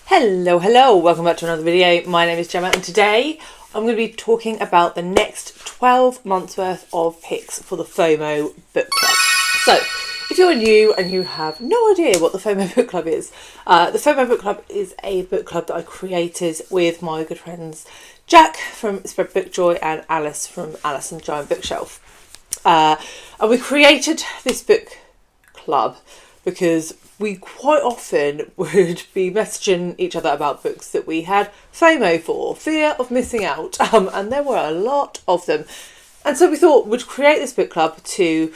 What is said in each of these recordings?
Hello, welcome back to another video. My name is Gemma and today I'm going to be talking about the next 12 months worth of picks for the FOMO Book Club. So, if you're new and you have no idea what the FOMO Book Club is, the FOMO Book Club is a book club that I created with my good friends Jack from Spread Book Joy and Alice from Alice and Giant Bookshelf. And we created this book club because we quite often would be messaging each other about books that we had FOMO for, fear of missing out, and there were a lot of them. And so we thought we'd create this book club to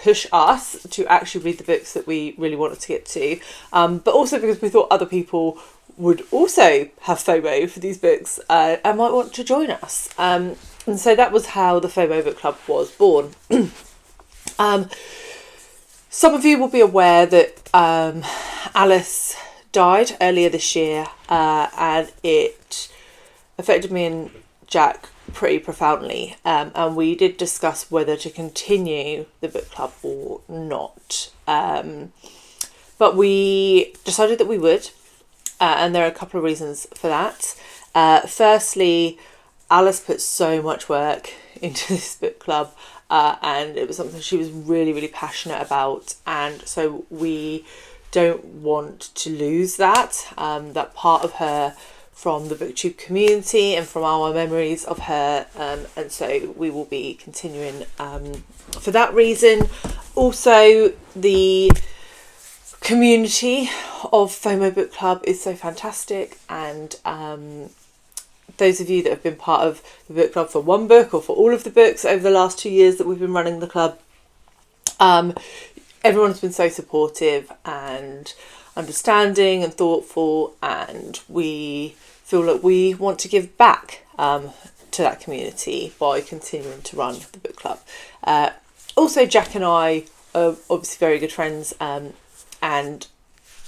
push us to actually read the books that we really wanted to get to, but also because we thought other people would also have FOMO for these books and might want to join us. And so that was how the FOMO Book Club was born. Some of you will be aware that Alice died earlier this year, and it affected me and Jack pretty profoundly, and we did discuss whether to continue the book club or not, but we decided that we would, and there are a couple of reasons for that. Firstly, Alice put so much work into this book club, and it was something she was really, really passionate about, and so we don't want to lose that part of her from the BookTube community and from our memories of her, and so we will be continuing for that reason. Also, the community of FOMO Book Club is so fantastic, and those of you that have been part of the book club for one book or for all of the books over the last 2 years that we've been running the club, everyone's been so supportive and understanding and thoughtful, and we feel like we want to give back to that community by continuing to run the book club. Also, Jack and I are obviously very good friends, and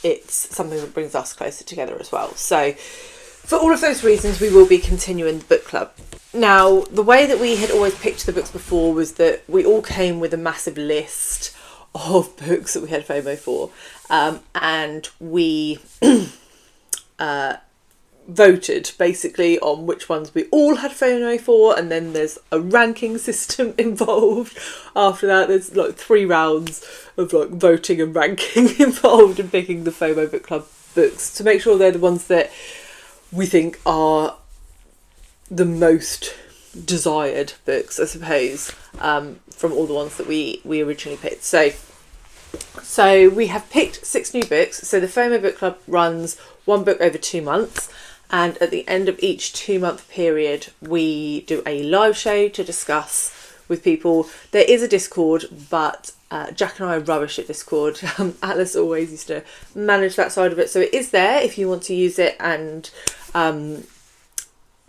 it's something that brings us closer together as well. So for all of those reasons, we will be continuing the book club. Now, the way that we had always picked the books before was that we all came with a massive list of books that we had FOMO for, and we voted basically on which ones we all had FOMO for, and then there's a ranking system involved. After that, there's like 3 rounds of like voting and ranking involved in picking the FOMO Book Club books to make sure they're the ones that we think are the most desired books, I suppose, from all the ones that we originally picked. So we have picked 6 new books. So the FOMO Book Club runs one book over 2 months, and at the end of each 2-month period we do a live show to discuss with people. There is a Discord, but Jack and I are rubbish at Discord. Alice always used to manage that side of it, so it is there if you want to use it and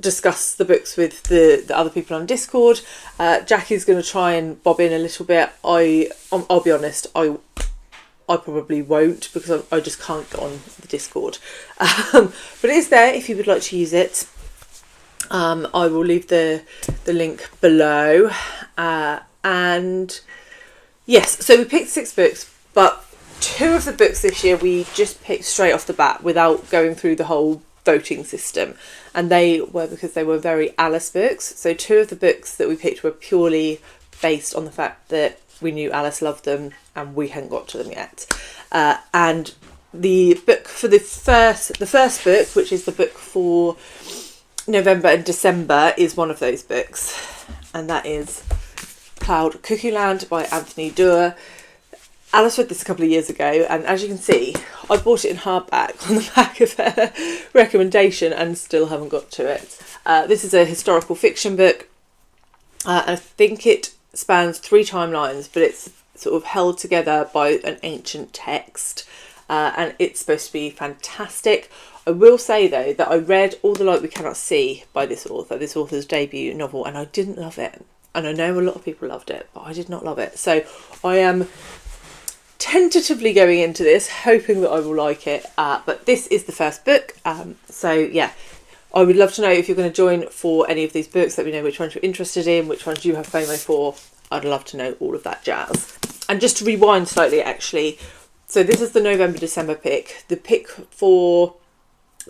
discuss the books with the other people on Discord. Jack is going to try and bob in a little bit. I'll be honest, I probably won't, because I just can't get on the Discord. But it is there if you would like to use it. I will leave the link below. And yes, so we picked 6 books, but 2 of the books this year we just picked straight off the bat without going through the whole voting system, and they were because they were very Alice books. So 2 of the books that we picked were purely based on the fact that we knew Alice loved them and we hadn't got to them yet. And the book for the first book, which is the book for November and December, is one of those books, and that is Cloud Cuckoo Land by Anthony Doerr. Alice read this a couple of years ago, and as you can see, I bought it in hardback on the back of her recommendation and still haven't got to it. This is a historical fiction book, and I think it spans 3 timelines, but it's sort of held together by an ancient text, and it's supposed to be fantastic. I will say though that I read All the Light We Cannot See by this author's debut novel, and I didn't love it. And I know a lot of people loved it, but I did not love it. So I am tentatively going into this, hoping that I will like it. But this is the first book. So yeah, I would love to know if you're going to join for any of these books. Let me know which ones you're interested in, which ones you have FOMO for. I'd love to know all of that jazz. And just to rewind slightly, actually, so this is the November-December pick. The pick for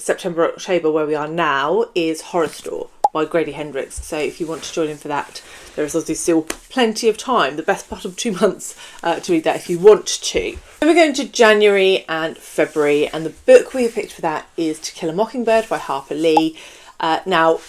September, October, where we are now, is Horrorstor by Grady Hendrix. So if you want to join in for that, there is obviously still plenty of time, the best part of 2 months, to read that if you want to. Then we're going to January and February, and the book we have picked for that is To Kill a Mockingbird by Harper Lee. Now,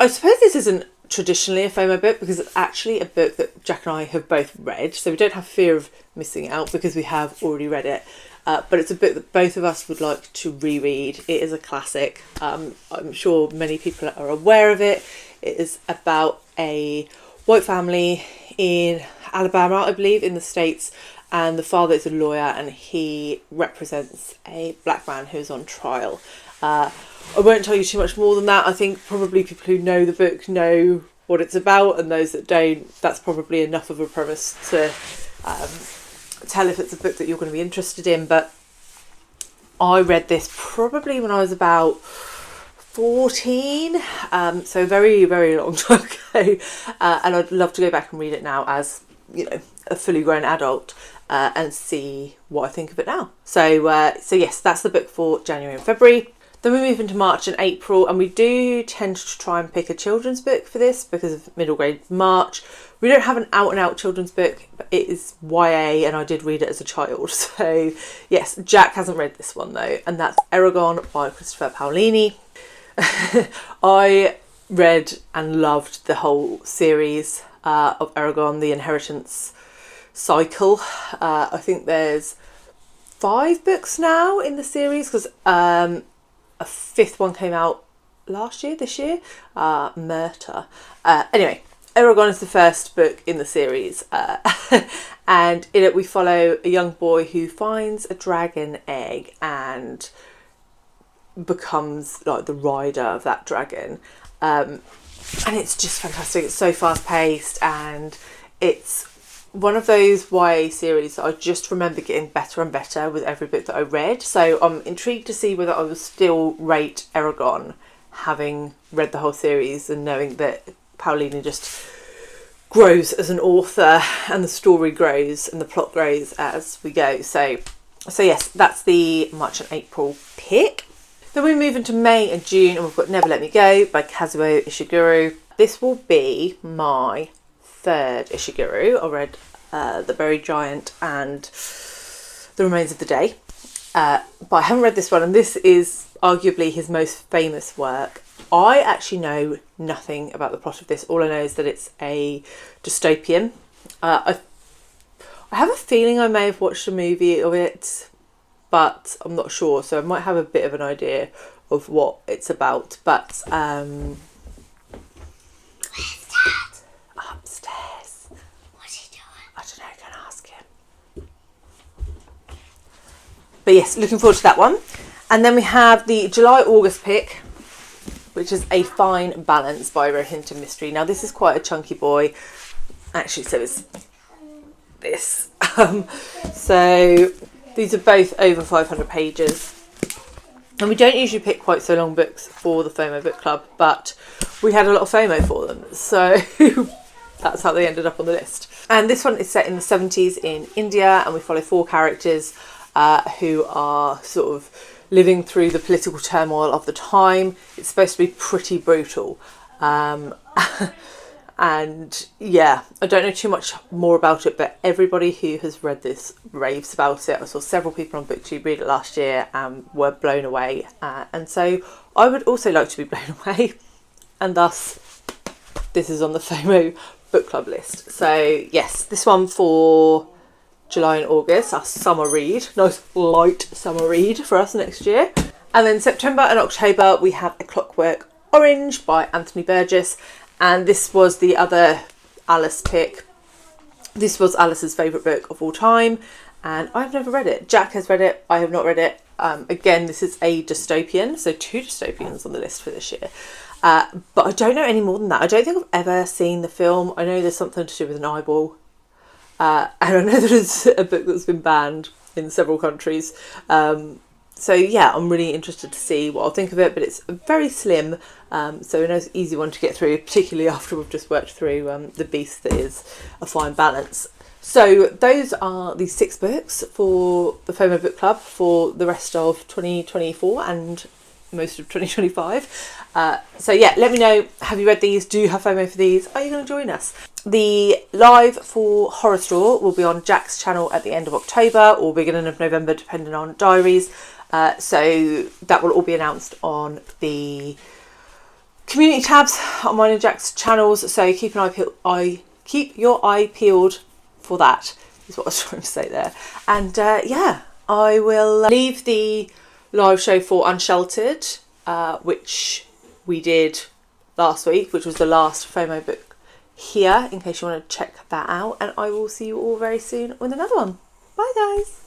I suppose this isn't traditionally a FOMO book because it's actually a book that Jack and I have both read, so we don't have fear of missing out because we have already read it. But it's a book that both of us would like to reread. It is a classic. I'm sure many people are aware of it. It is about a white family in Alabama, I believe, in the States, and the father is a lawyer and he represents a black man who's on trial. I won't tell you too much more than that. I think probably people who know the book know what it's about, and those that don't, that's probably enough of a premise to tell if it's a book that you're going to be interested in. But I read this probably when I was about 14, so very, very long time ago, and I'd love to go back and read it now as, you know, a fully grown adult, and see what I think of it now. So yes, that's the book for January and February. Then we move into March and April, and we do tend to try and pick a children's book for this because of middle grade March. We don't have an out-and-out children's book, but it is YA, and I did read it as a child. So yes, Jack hasn't read this one though, and that's Eragon by Christopher Paolini. I read and loved the whole series of Eragon, the Inheritance cycle. I think there's 5 books now in the series because a 5th one came out this year, Murta. Anyway, Eragon is the first book in the series, and in it we follow a young boy who finds a dragon egg and becomes like the rider of that dragon, and it's just fantastic. It's so fast paced, and it's one of those YA series that I just remember getting better and better with every book that I read. So I'm intrigued to see whether I will still rate Eragon having read the whole series and knowing that Paolini just grows as an author and the story grows and the plot grows as we go. So yes, that's the March and April pick. Then we move into May and June, and we've got Never Let Me Go by Kazuo Ishiguro. This will be my 3rd Ishiguro. I read The Buried Giant and The Remains of the Day, but I haven't read this one, and this is arguably his most famous work. I actually know nothing about the plot of this. All I know is that it's a dystopian. I have a feeling I may have watched a movie of it, but I'm not sure, so I might have a bit of an idea of what it's about. But Where's Dad? Upstairs. What's he doing? I don't know, go and ask him. But yes, looking forward to that one. And then we have the July-August pick, which is A Fine Balance by Rohinton Mystery. Now this is quite a chunky boy. Actually, so is this. So these are both over 500 pages. And we don't usually pick quite so long books for the FOMO Book Club, but we had a lot of FOMO for them. So that's how they ended up on the list. And this one is set in the 70s in India, and we follow 4 characters who are sort of living through the political turmoil of the time. It's supposed to be pretty brutal. And yeah, I don't know too much more about it, but everybody who has read this raves about it. I saw several people on BookTube read it last year and were blown away. And so I would also like to be blown away. And thus, this is on the FOMO Book Club list. So yes, this one for July and August, our summer read. Nice light summer read for us next year. And then September and October, we have A Clockwork Orange by Anthony Burgess. And this was the other Alice pick. This was Alice's favourite book of all time, and I've never read it. Jack has read it, I have not read it. Again, this is a dystopian, so 2 dystopians on the list for this year. But I don't know any more than that. I don't think I've ever seen the film. I know there's something to do with an eyeball. And I know that it's a book that's been banned in several countries. So yeah, I'm really interested to see what I'll think of it, but it's very slim, so a nice easy one to get through, particularly after we've just worked through the beast that is A Fine Balance. So those are the 6 books for the FOMO Book Club for the rest of 2024 and most of 2025. So yeah, let me know, have you read these? Do you have FOMO for these? Are you going to join us? The live for Horrorstor will be on Jack's channel at the end of October or beginning of November, depending on diaries. So that will all be announced on the community tabs on mine and Jack's channels. So keep your eye peeled for that, is what I was trying to say there. And yeah, I will leave the live show for Unsheltered, which we did last week, which was the last FOMO book here, in case you want to check that out. And I will see you all very soon with another one. Bye guys.